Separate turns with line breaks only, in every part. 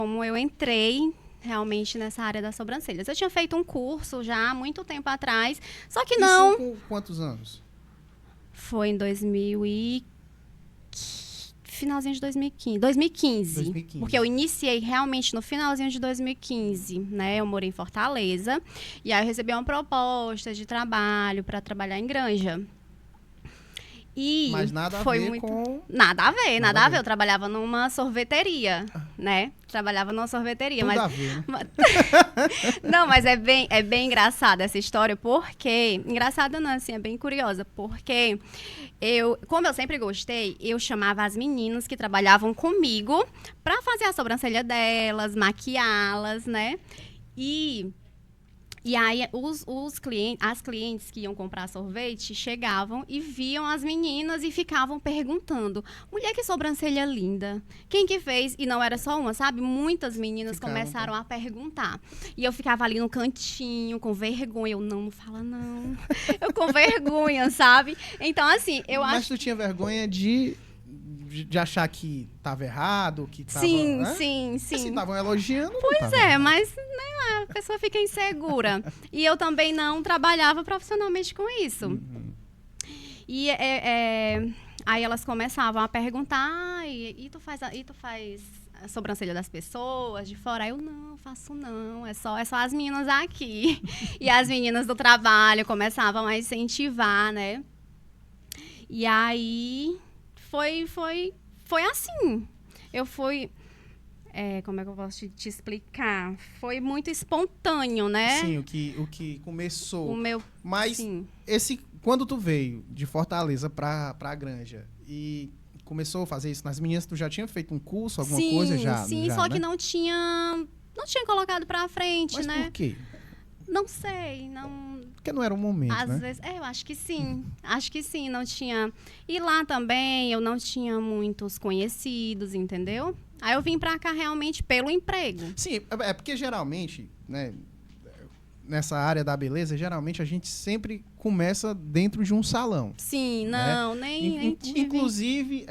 como eu entrei realmente nessa área das sobrancelhas. Eu tinha feito um curso já há muito tempo atrás, só que não...
Isso com quantos anos?
Foi em 2000 e... finalzinho de 2015. 2015.
2015.
Porque eu iniciei realmente no finalzinho de 2015, né? Eu morei em Fortaleza. E aí eu recebi uma proposta de trabalho para trabalhar em granja. E
Mas nada a
foi
ver
muito...
com...
Nada a ver,
Nada
nada
a
a
ver.
ver. Eu trabalhava numa sorveteria, né? Trabalhava numa sorveteria.
Tudo
Mas
a ver, né?
não, mas é bem engraçada essa história, porque... Engraçada não, assim, é bem curiosa, porque como eu sempre gostei, eu chamava as meninas que trabalhavam comigo pra fazer a sobrancelha delas, maquiá-las, né? E aí, as clientes que iam comprar sorvete chegavam e viam as meninas e ficavam perguntando: mulher, que sobrancelha linda, quem que fez? E não era só uma, sabe? Muitas meninas começaram a perguntar. E eu ficava ali no cantinho, com vergonha. Não fala não. Eu com vergonha, sabe? Então, assim, eu
Mas
acho...
tu tinha vergonha de achar que tava errado, que tava...
Sim,
né?
sim,
Assim,
sim.
estavam elogiando.
Pois é, mas né, a pessoa fica insegura. E eu também não trabalhava profissionalmente com isso.
Uhum.
E aí elas começavam a perguntar: e tu faz a sobrancelha das pessoas de fora? Aí eu não faço não, é só as meninas aqui. E as meninas do trabalho começavam a incentivar, né? E aí foi assim. Eu fui... como é que eu posso te explicar? Foi muito espontâneo, né?
Sim, o que começou.
O meu...
Mas
Sim.
quando tu veio de Fortaleza pra Granja e começou a fazer isso nas meninas, tu já tinha feito um curso, alguma coisa já?
Sim,
já,
só
né?
que não tinha colocado pra frente,
Mas
né?
por quê?
Não sei, não...
Porque não era o momento,
Às
né?
vezes, eu acho que sim, não tinha... E lá também eu não tinha muitos conhecidos, entendeu? Aí eu vim pra cá realmente pelo emprego.
Sim, é porque geralmente, né, nessa área da beleza, geralmente a gente sempre começa dentro de um salão.
Sim,
né?
não, nem tive...
Inclusive,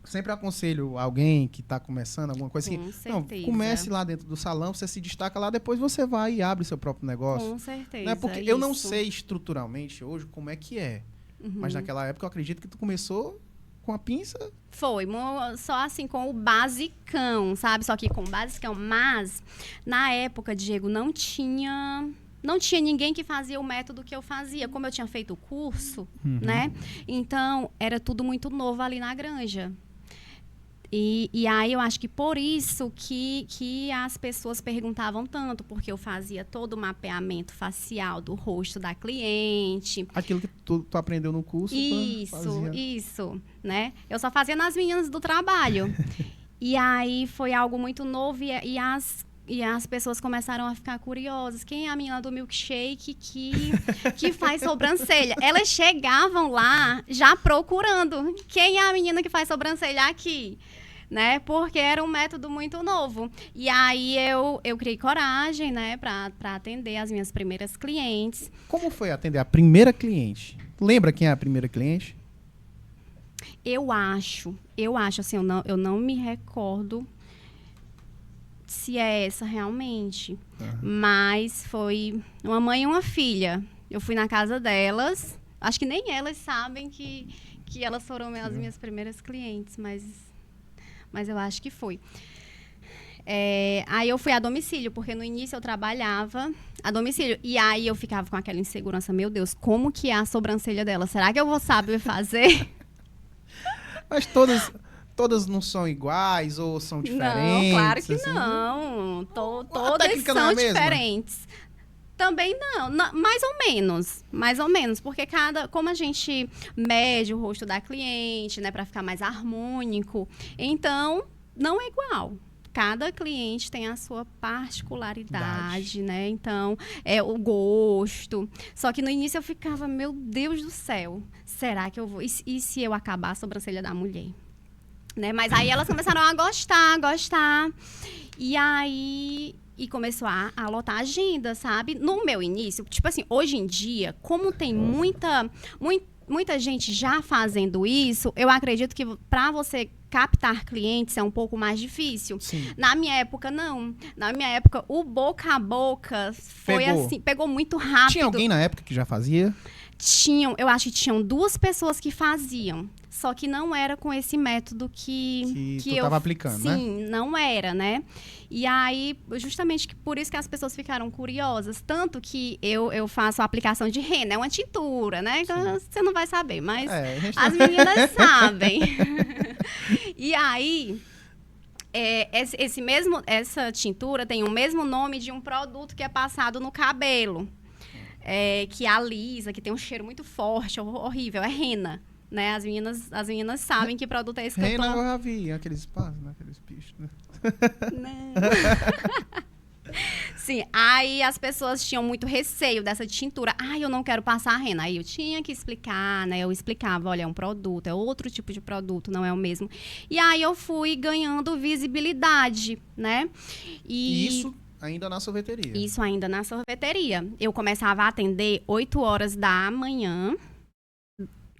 sempre aconselho alguém que está começando alguma coisa
Com
assim,
certeza.
comece lá dentro do salão, você se destaca lá, depois você vai e abre seu próprio negócio.
Com certeza.
Né? Porque eu não sei estruturalmente hoje como é que é, mas
Uhum.
naquela época eu acredito que tu começou com a pinça.
Foi, só assim com o basicão, sabe? Só que com o basicão. Mas, na época, Diego, não tinha ninguém que fazia o método que eu fazia. Como eu tinha feito o curso, né? Então, era tudo muito novo ali na granja. E aí eu acho que por isso que as pessoas perguntavam tanto, porque eu fazia todo o mapeamento facial do rosto da cliente.
Aquilo que tu aprendeu no curso.
Isso, né? Eu só fazia nas meninas do trabalho. E aí foi algo muito novo e as pessoas começaram a ficar curiosas. Quem é a menina do milkshake que faz sobrancelha? Elas chegavam lá já procurando. Quem é a menina que faz sobrancelha aqui? Né? Porque era um método muito novo. E aí eu criei coragem, né? Pra atender as minhas primeiras clientes.
Como foi atender a primeira cliente? Lembra quem é a primeira cliente?
Eu acho, assim, eu não me recordo se é essa realmente. Mas foi uma mãe e uma filha. Eu fui na casa delas. Acho que nem elas sabem que elas foram as minhas primeiras clientes, mas eu acho que foi. Aí eu fui a domicílio, porque no início eu trabalhava a domicílio. E aí eu ficava com aquela insegurança. Meu Deus, como que é a sobrancelha dela? Será que eu vou saber fazer?
Mas todas não são iguais ou são diferentes?
Não, claro que
assim?
não.
A
Todas
técnica não é
são
a mesma?
diferentes. Também não, mais ou menos, porque como a gente mede o rosto da cliente, né, para ficar mais harmônico, então não é igual. Cada cliente tem a sua particularidade, né? Então, o gosto. Só que no início eu ficava, meu Deus do céu, será que eu vou... E se eu acabar a sobrancelha da mulher? Né? Mas aí elas começaram a gostar. E aí... E começou a lotar a agenda, sabe? No meu início, tipo assim, hoje em dia, como tem muita gente já fazendo isso, eu acredito que para você captar clientes é um pouco mais difícil.
Sim.
Na minha época, não. Na minha época, o boca a boca foi assim, pegou muito rápido.
Tinha alguém na época que já fazia?
Eu acho que tinham 2 pessoas que faziam. Só que não era com esse método que
tu
eu
tava aplicando, né?
Sim, não era, né? E aí, justamente por isso que as pessoas ficaram curiosas. Tanto que eu faço a aplicação de rena, é uma tintura, né? Então, você não vai saber, mas as meninas sabem. E aí, essa tintura tem o mesmo nome de um produto que é passado no cabelo. Que alisa, que tem um cheiro muito forte, horrível, é rena. Né? As meninas sabem que produto é esse que
rena eu já vi, aqueles espaços, né? Aqueles bichos, né?
Não. Sim, aí as pessoas tinham muito receio dessa tintura. Eu não quero passar a rena. Aí eu tinha que explicar, né? Eu explicava, olha, é um produto, é outro tipo de produto, não é o mesmo. E aí eu fui ganhando visibilidade, né?
E isso ainda na sorveteria?
Isso ainda na sorveteria. Eu começava a atender 8 horas da manhã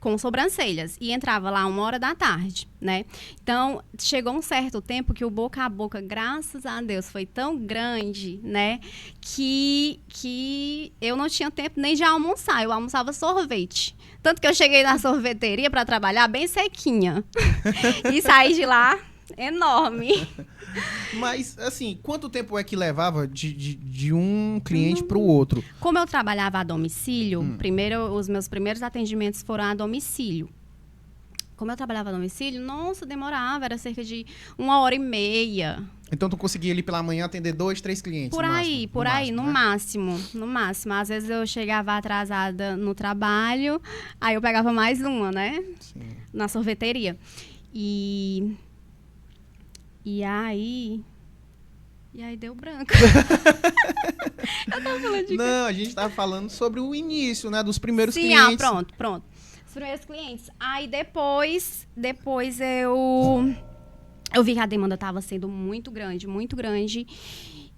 com sobrancelhas e entrava lá 1 hora da tarde, né? Então, chegou um certo tempo que o boca a boca, graças a Deus, foi tão grande, né? Que eu não tinha tempo nem de almoçar, eu almoçava sorvete. Tanto que eu cheguei na sorveteria para trabalhar bem sequinha. E saí de lá enorme.
Mas, assim, quanto tempo é que levava de um cliente para o outro?
Como eu trabalhava a domicílio, os meus primeiros atendimentos foram a domicílio. Como eu trabalhava a domicílio, nossa, demorava, era cerca de 1h30.
Então, tu conseguia ali pela manhã atender 2, 3 clientes?
Por aí, no
né?
máximo. Às vezes eu chegava atrasada no trabalho, aí eu pegava mais uma, né?
Sim.
Na sorveteria. E aí deu branco. Eu tava falando de
Não, a gente tava falando sobre o início, né? Dos primeiros
Sim,
clientes.
Pronto. Os primeiros clientes. Aí depois eu vi que a demanda tava sendo muito grande.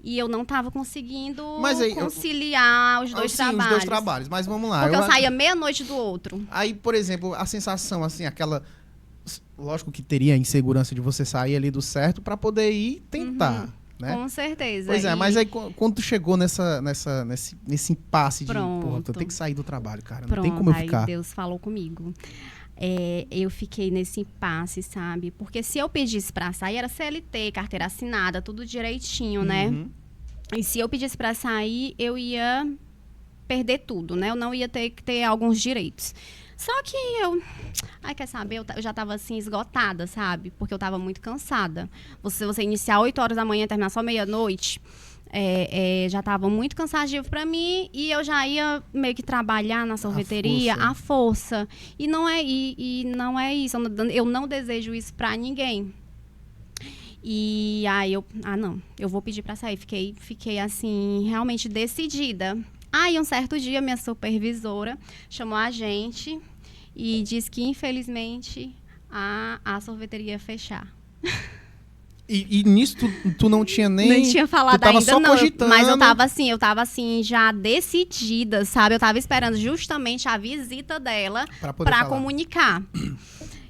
E eu não tava conseguindo conciliar os dois trabalhos.
Os 2 trabalhos. Mas vamos lá.
Porque eu saía meia-noite do outro.
Aí, por exemplo, a sensação, assim, aquela... Lógico que teria a insegurança de você sair ali do certo para poder ir tentar, né?
Com certeza.
Pois é, mas aí quando tu chegou nesse impasse de, porra, eu tenho que sair do trabalho, cara, não tem como eu ficar.
Aí Deus falou comigo. Eu fiquei nesse impasse, sabe? Porque se eu pedisse para sair, era CLT, carteira assinada, tudo direitinho, né? E se eu pedisse para sair, eu ia perder tudo, né? Eu não ia ter que ter alguns direitos. Só que quer saber, eu já tava assim, esgotada, sabe? Porque eu tava muito cansada. Você iniciar 8 horas da manhã e terminar só meia-noite, já tava muito cansativo pra mim e eu já ia meio que trabalhar na sorveteria à força. E não é isso, eu não desejo isso pra ninguém. E aí eu vou pedir pra sair. Fiquei assim, realmente decidida. Aí um certo dia, minha supervisora chamou a gente e disse que, infelizmente, a sorveteria ia fechar.
E nisso tu não tinha nem...
Não tinha falado ainda,
só
não.
Cogitando.
Mas eu tava assim, já decidida, sabe? Eu tava esperando justamente a visita dela pra comunicar.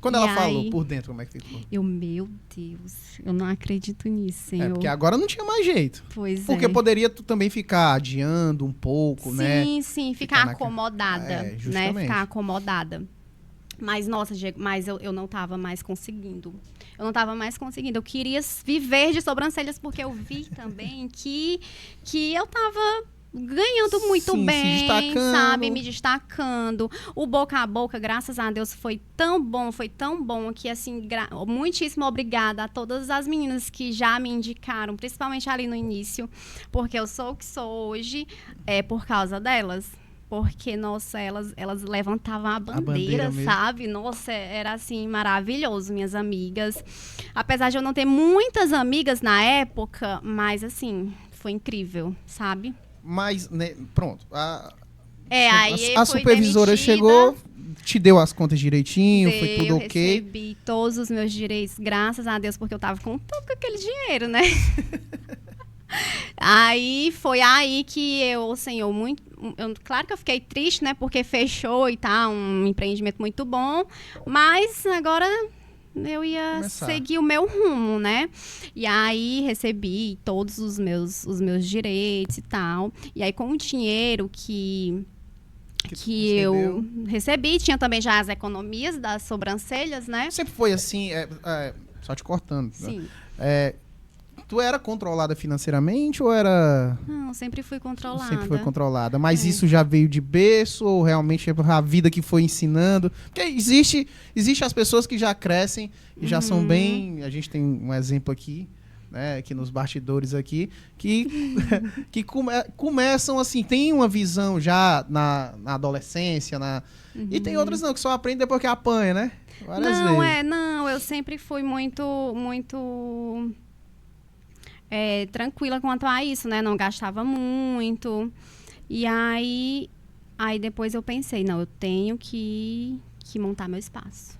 Quando ela falou por dentro, como é que ficou?
Meu Deus, eu não acredito nisso, Senhor.
Porque agora não tinha mais jeito.
Pois
porque poderia tu também ficar adiando um pouco, né?
Sim, ficar acomodada, né? Ficar acomodada. Mas, nossa, Diego, eu não tava mais conseguindo. Eu queria viver de sobrancelhas, porque eu vi também que eu tava ganhando muito bem, sabe? Me destacando. O boca a boca, graças a Deus, foi tão bom que, assim, muitíssimo obrigada a todas as meninas que já me indicaram, principalmente ali no início, porque eu sou o que sou hoje, por causa delas. Porque, nossa, elas levantavam a bandeira, sabe? Nossa, era, assim, maravilhoso, minhas amigas. Apesar de eu não ter muitas amigas na época, mas, assim, foi incrível, sabe?
Mas, né, pronto.
Aí
a supervisora chegou, te deu as contas direitinho, foi tudo ok.
Eu recebi todos os meus direitos, graças a Deus, porque eu tava contando com aquele dinheiro, né? Aí foi aí que o Senhor, muito, claro que eu fiquei triste, né? Porque fechou e tal, um empreendimento muito bom. Mas agora eu ia seguir o meu rumo, né? E aí recebi todos os meus direitos e tal. E aí com o dinheiro que eu recebi, tinha também já as economias das sobrancelhas, né?
Sempre foi assim, só te cortando.
Sim.
Né? Tu era controlada financeiramente ou era...
Não, sempre fui controlada.
Sempre foi controlada. Mas isso já veio de berço ou realmente é a vida que foi ensinando? Porque existe as pessoas que já crescem e já são bem... A gente tem um exemplo aqui, né, aqui nos bastidores aqui, que começam assim, tem uma visão já na adolescência, e tem outras não, que só aprende depois que apanha, né? Várias vezes.
Eu sempre fui muito tranquila quanto a isso, né? Não gastava muito. E aí depois eu pensei, não, eu tenho que montar meu espaço.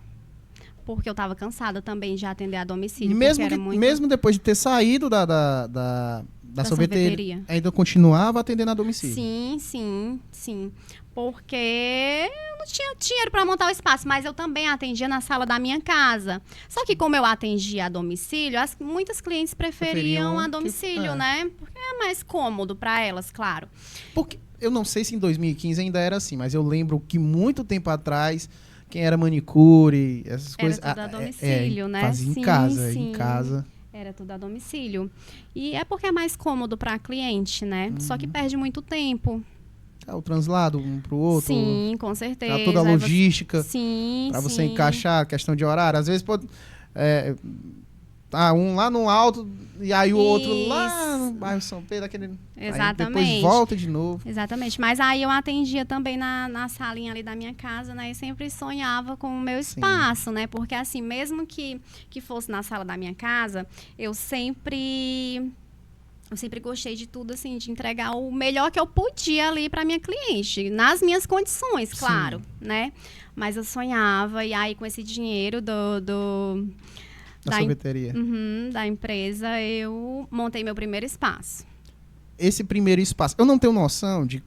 Porque eu estava cansada também de atender a domicílio.
Mesmo depois de ter saído da sorveteria, ainda continuava atendendo a domicílio?
Sim. Porque eu não tinha dinheiro para montar o espaço, mas eu também atendia na sala da minha casa. Só que como eu atendia a domicílio, muitas clientes preferiam a domicílio, né? Porque é mais cômodo para elas, claro.
Porque eu não sei se em 2015 ainda era assim, mas eu lembro que muito tempo atrás, quem era manicure, essas coisas...
Era tudo a domicílio, né?
Fazia em casa.
Era tudo a domicílio. E é porque é mais cômodo para a cliente, né? Só que perde muito tempo.
O translado um pro outro.
Sim, com certeza.
Toda a logística.
Para
você encaixar a questão de horário. Às vezes pode... um lá no alto e aí o outro lá no bairro São Pedro.
Exatamente.
Aí depois volta de novo.
Exatamente. Mas aí eu atendia também na salinha ali da minha casa, né? E sempre sonhava com o meu espaço, né? Porque assim, mesmo que fosse na sala da minha casa, eu sempre gostei de tudo, assim, de entregar o melhor que eu podia ali para minha cliente, nas minhas condições, claro, né? Mas eu sonhava, e aí com esse dinheiro
da sorveteria.
Da empresa, eu montei meu primeiro espaço.
Esse primeiro espaço, eu não tenho noção de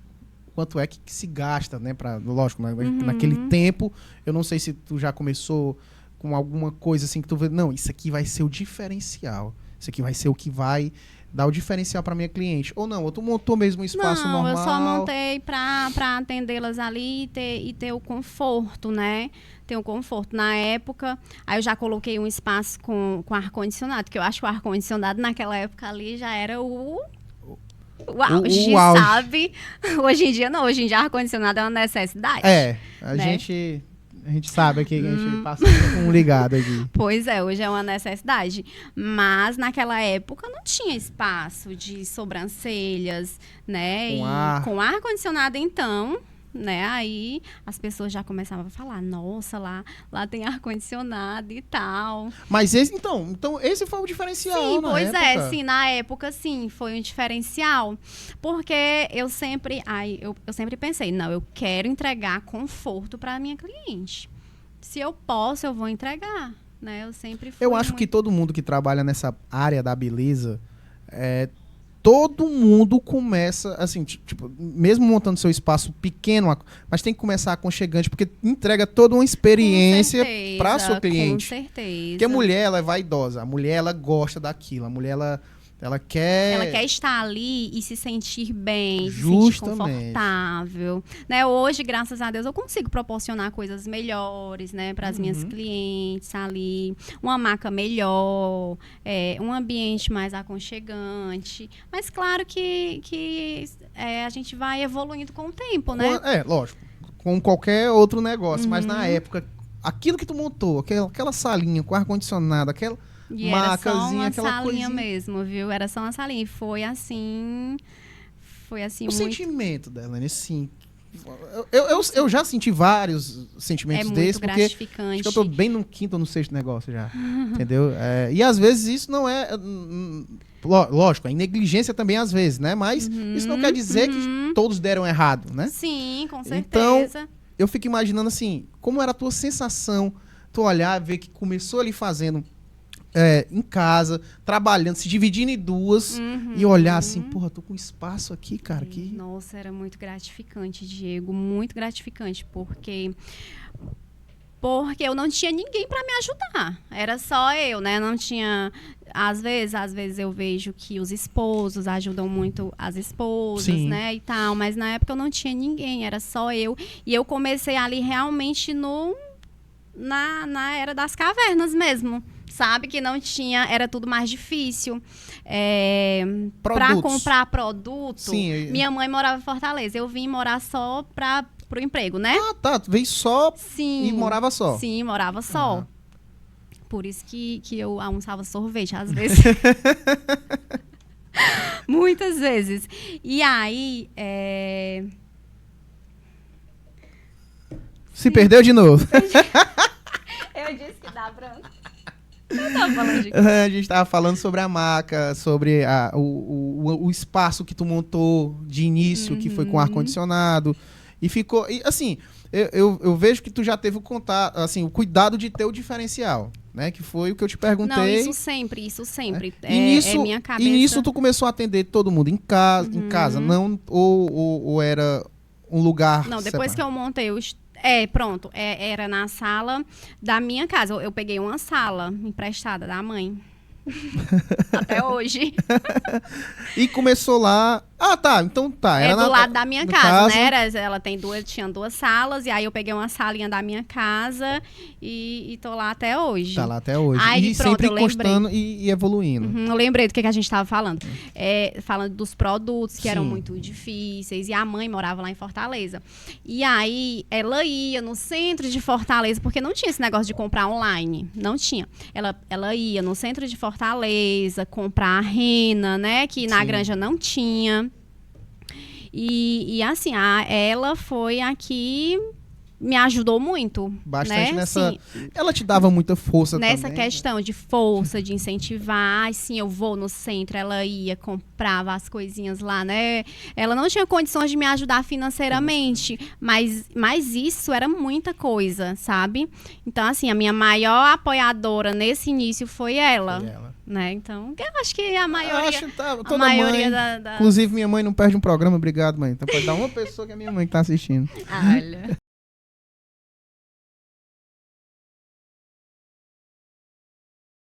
quanto é que se gasta, né? Lógico, naquele tempo, eu não sei se tu já começou com alguma coisa assim que tu vê, não, isso aqui vai ser o diferencial, isso aqui vai ser o que vai dar o diferencial para minha cliente. Ou não, ou tu montou mesmo um espaço normal?
Não, eu só montei para atendê-las ali e ter o conforto, né? Ter o conforto. Na época, aí eu já coloquei um espaço com ar-condicionado, que eu acho que o ar-condicionado naquela época ali já era o auge, sabe? Hoje em dia não, hoje em dia ar-condicionado é uma necessidade.
A gente sabe aqui que a gente passa um ligado aqui.
Pois é, hoje é uma necessidade. Mas naquela época não tinha espaço de sobrancelhas, né? Com ar-condicionado, então, né? Aí as pessoas já começavam a falar, nossa, lá tem ar-condicionado e tal.
Mas esse foi o diferencial,
sim,
na
pois
época.
Sim, na época, sim, foi um diferencial. Porque eu sempre pensei, não, eu quero entregar conforto para a minha cliente. Se eu posso, eu vou entregar, né? Eu
acho que todo mundo que trabalha nessa área da beleza, todo mundo começa, assim, tipo, mesmo montando seu espaço pequeno, mas tem que começar aconchegante, porque entrega toda uma experiência para sua cliente.
Com certeza.
Porque a mulher, ela é vaidosa, a mulher, ela gosta daquilo, a mulher, ela quer...
Ela quer estar ali e se sentir bem,
justamente,
se sentir confortável. Né? Hoje, graças a Deus, eu consigo proporcionar coisas melhores, né, para as minhas clientes ali. Uma maca melhor, um ambiente mais aconchegante. Mas claro que a gente vai evoluindo com o tempo, né?
Lógico. Com qualquer outro negócio. Mas na época, aquilo que tu montou, aquela salinha com ar-condicionado, aquela...
E
macazinha,
era só uma salinha
coisinha
mesmo, viu? Era só uma salinha. E foi assim
o sentimento dela, assim... Eu já senti vários sentimentos desses, porque acho que eu tô bem no quinto ou no sexto negócio já, entendeu? E às vezes isso não é... Lógico, é negligência também às vezes, né? Mas isso não quer dizer que todos deram errado, né?
Sim, com certeza.
Então, eu fico imaginando assim, como era a tua sensação, tu olhar, ver que começou ali fazendo em casa, trabalhando, se dividindo em duas e olhar assim, porra, tô com espaço aqui, cara. Que...
Nossa, era muito gratificante, Diego, muito gratificante, porque eu não tinha ninguém para me ajudar. Era só eu, né? Não tinha... Às vezes eu vejo que os esposos ajudam muito as esposas,
Sim.
né? E tal, mas na época eu não tinha ninguém, era só eu. E eu comecei ali realmente na era das cavernas mesmo. Sabe? Que não tinha... Era tudo mais difícil. Para comprar produto...
Sim.
Minha mãe morava em Fortaleza. Eu vim morar só pro emprego, né?
Ah, tá. Tu veio só
Sim.
e morava só.
Sim, morava só. Por isso que eu almoçava sorvete, às vezes. Muitas vezes. E aí...
Se perdeu de novo.
Eu disse que dá branco. Eu tava falando de...
A gente tava falando sobre a maca, sobre o espaço que tu montou de início, que foi com ar-condicionado. E ficou... E, assim, eu vejo que tu já teve o contato, assim, o cuidado de ter o diferencial, né? Que foi o que eu te perguntei.
Não, isso sempre.
E nisso,
minha cabeça...
E nisso tu começou a atender todo mundo em casa, não... Ou era um lugar
Não, depois
separado?
que eu montei pronto. Era na sala da minha casa. Eu peguei uma sala emprestada da mãe. Até hoje.
E começou lá... Ah, tá. Então tá. Era
do lado da minha casa, né? Ela tinha 2 salas. E aí eu peguei uma salinha da minha casa e tô lá até hoje.
Tá lá até hoje.
Aí,
e
pronto,
sempre
eu lembrei.
encostando e evoluindo.
Eu lembrei do que a gente estava falando. Falando dos produtos que eram
Sim.
muito difíceis. E a mãe morava lá em Fortaleza. E aí, ela ia no centro de Fortaleza, porque não tinha esse negócio de comprar online. Não tinha. Ela ia no centro de Fortaleza comprar a rena, né? Que na
Sim.
granja não tinha. E assim, ela foi aqui... Me ajudou muito.
Bastante
né?
nessa...
Sim.
Ela te dava muita força
Nessa
também.
questão de força, de incentivar. Sim, eu vou no centro. Ela ia, comprava as coisinhas lá, né? Ela não tinha condições de me ajudar financeiramente. Mas isso era muita coisa, sabe? Então, assim, a minha maior apoiadora nesse início foi ela.
Foi ela.
Né? Então, eu acho que a maioria...
Acho que tá, toda
a maioria
mãe...
da...
Inclusive, minha mãe não perde um programa. Obrigado, mãe. Então pode dar uma pessoa que é minha mãe que tá assistindo.
Olha...